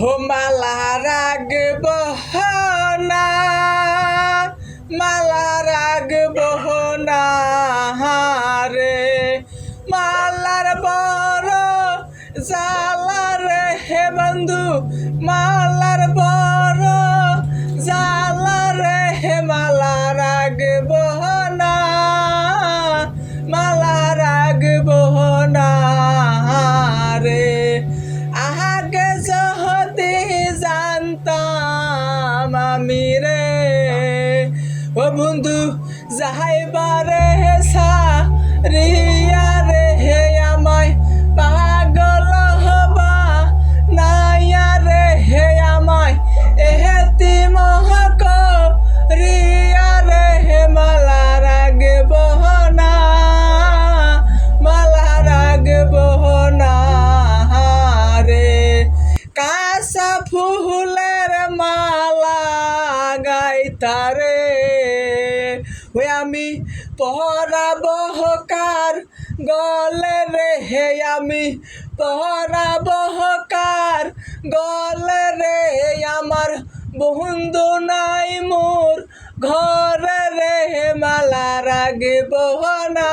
हो माला रागब ना, माला रागब ना रे, मालार बड़ জ্বালা রে হে বন্ধু, মালার বড় জ্বালা রে হে, মালা রাগব না, মালা রাগব না রে। আগে যদি জানতাম আমি রে, ও বন্ধু যাইবারে সারিয়া রে হে, আমায় পাগল হবা নাইয়া রে হে, আমায় এতিম করিয়া রে হে, মালা রাগব না, মালা রাগব না রে। কাঁচা ফুলের মালা গাইতারে, ওই আমি পরাব কার গলে রে হে, আমি পরাব কার গলে রে, আমার বন্ধু নাই মোর ঘরে রে, মালা রাগব না।